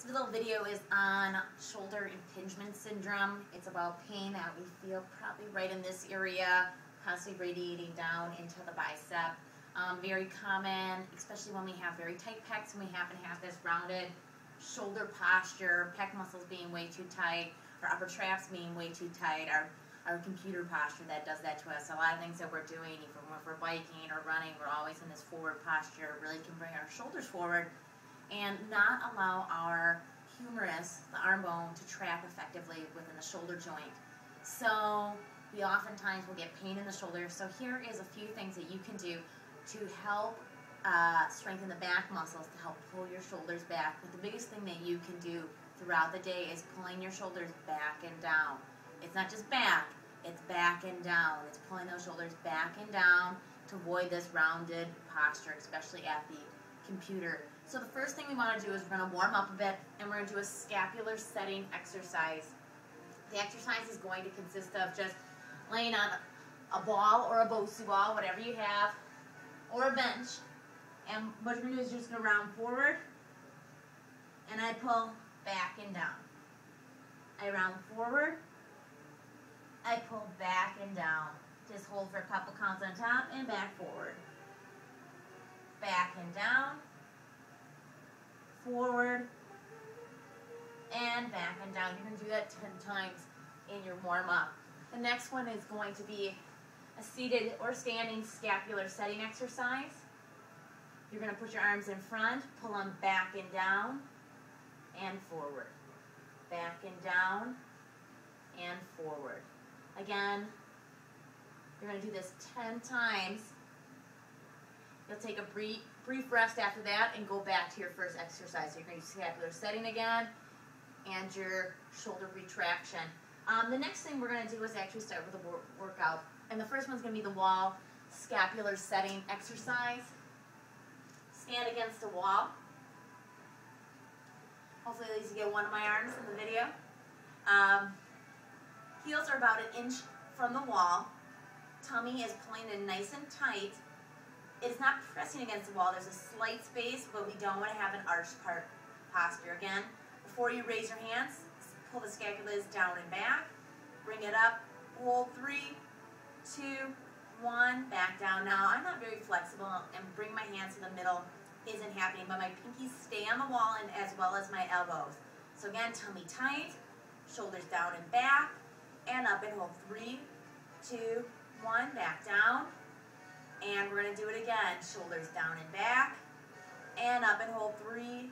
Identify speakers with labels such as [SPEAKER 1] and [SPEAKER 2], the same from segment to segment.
[SPEAKER 1] This little video is on shoulder impingement syndrome. It's about pain that we feel probably right in this area, possibly radiating down into the bicep. Very common, especially when we have very tight pecs and we happen to have this rounded shoulder posture, pec muscles being way too tight, our upper traps being way too tight, our computer posture that does that to us. A lot of things that we're doing, even when we're biking or running, we're always in this forward posture, really can bring our shoulders forward and not allow our humerus, the arm bone, to trap effectively within the shoulder joint. So we oftentimes will get pain in the shoulder. So here is a few things that you can do to help strengthen the back muscles, to help pull your shoulders back. But the biggest thing that you can do throughout the day is pulling your shoulders back and down. It's not just back, it's back and down. It's pulling those shoulders back and down to avoid this rounded posture, especially at the computer. So the first thing we want to do is we're going to warm up a bit, and we're going to do a scapular setting exercise. The exercise is going to consist of just laying on a ball or a Bosu ball, whatever you have, or a bench. And what you're going to do is you're just going to round forward, and I pull back and down. I round forward, I pull back and down. Just hold for a couple counts on top and back forward. Back and down, forward, and back and down. You're going to do that 10 times in your warm-up. The next one is going to be a seated or standing scapular setting exercise. You're going to put your arms in front, pull them back and down, and forward. Back and down, and forward. Again, you're going to do this 10 times. You'll take a brief rest after that and go back to your first exercise. So you're going to do scapular setting again and your shoulder retraction. The next thing we're going to do is actually start with a workout. And the first one's going to be the wall scapular setting exercise. Stand against the wall. Hopefully at least you get one of my arms in the video. Heels are about 1 inch from the wall. Tummy is pulling in nice and tight. It's not pressing against the wall. There's a slight space, but we don't want to have an arched posture. Again, before you raise your hands, pull the scapulas down and back. Bring it up. Hold 3, 2, 1. Back down. Now, I'm not very flexible, and bring my hands to the middle isn't happening, but my pinkies stay on the wall and as well as my elbows. So again, tummy tight, shoulders down and back, and up and hold 3, 2, 1. Back down. And we're going to do it again. Shoulders down and back. And up and hold 3,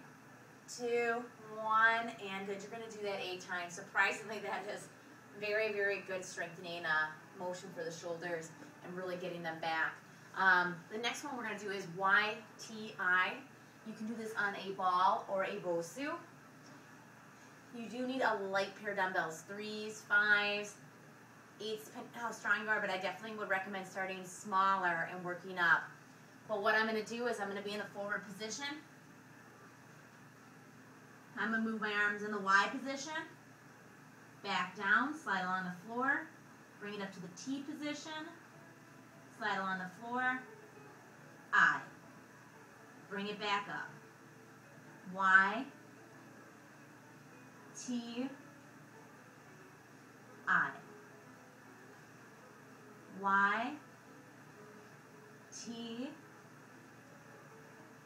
[SPEAKER 1] 2, 1. And good. You're going to do that 8 times. Surprisingly, that is very, very good strengthening motion for the shoulders and really getting them back. The next one we're going to do is YTI. You can do this on a ball or a Bosu. You do need a light pair of dumbbells. 3s, 5s, 8s, depending on how strong you are, but I definitely would recommend starting smaller and working up. But what I'm going to do is I'm going to be in the forward position. I'm going to move my arms in the Y position. Back down, slide along the floor. Bring it up to the T position. Slide along the floor. I. Bring it back up. Y. T. I. Y, T,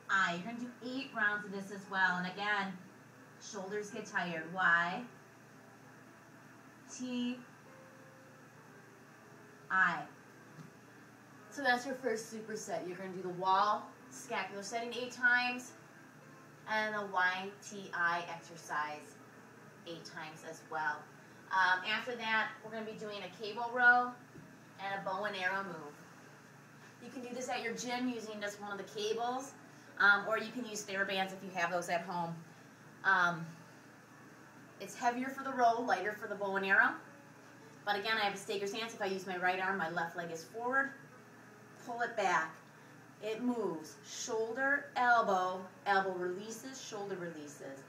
[SPEAKER 1] I. You're going to do 8 rounds of this as well. And again, shoulders get tired. Y, T, I. So that's your first superset. You're going to do the wall scapular setting 8 times and the YTI exercise 8 times as well. After that, we're going to be doing a cable row and a bow and arrow move. You can do this at your gym using just one of the cables, or you can use TheraBands if you have those at home. It's heavier for the row, lighter for the bow and arrow. But again, I have a staker stance. If I use my right arm, my left leg is forward. Pull it back. It moves. Shoulder, elbow, elbow releases, shoulder releases.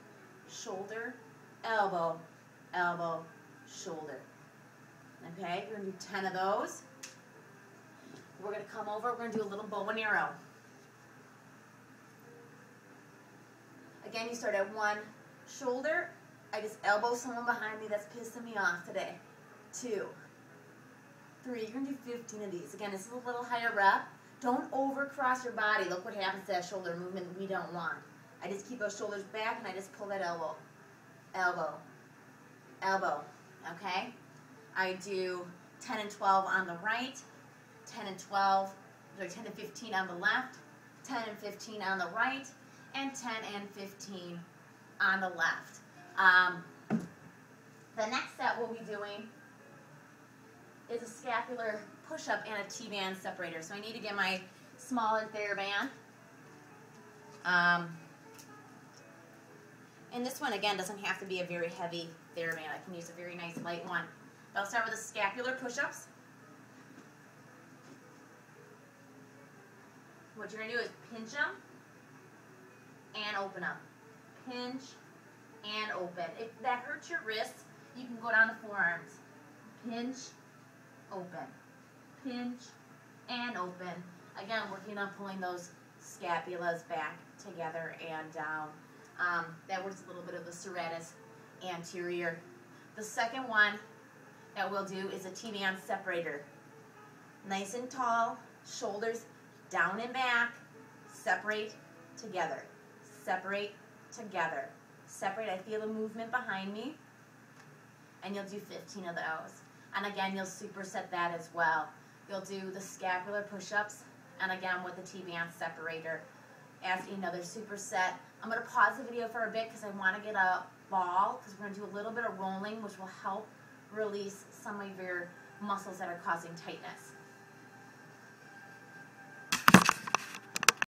[SPEAKER 1] Shoulder, elbow, elbow, shoulder. Okay, we're going to do 10 of those. We're going to come over, we're going to do a little bow and arrow. Again, you start at 1 shoulder, I just elbow someone behind me that's pissing me off today. 2, 3, you're going to do 15 of these. Again, this is a little higher rep. Don't overcross your body. Look what happens to that shoulder movement we don't want. I just keep those shoulders back and I just pull that elbow. Elbow. Elbow. Okay? I do 10 and 12 on the right, 10 and 12, or 10 and 15 on the left, 10 and 15 on the right, and 10 and 15 on the left. The next set we'll be doing is a scapular push-up and a T-band separator. So I need to get my smaller TheraBand. And this one, again, doesn't have to be a very heavy TheraBand. I can use a very nice light one. But I'll start with the scapular push-ups. What you're going to do is pinch them and open them. Pinch and open. If that hurts your wrists, you can go down the forearms. Pinch, open. Pinch and open. Again, working on pulling those scapulas back together and down. That works a little bit of the serratus anterior. The second one that we'll do is a T-band separator. Nice and tall, shoulders down and back, separate together, separate together, separate. I feel the movement behind me, and you'll do 15 of those. And again, you'll superset that as well. You'll do the scapular push-ups, and again with the T-band separator as another superset. I'm going to pause the video for a bit because I want to get a ball, because we're going to do a little bit of rolling, which will help release some of your muscles that are causing tightness.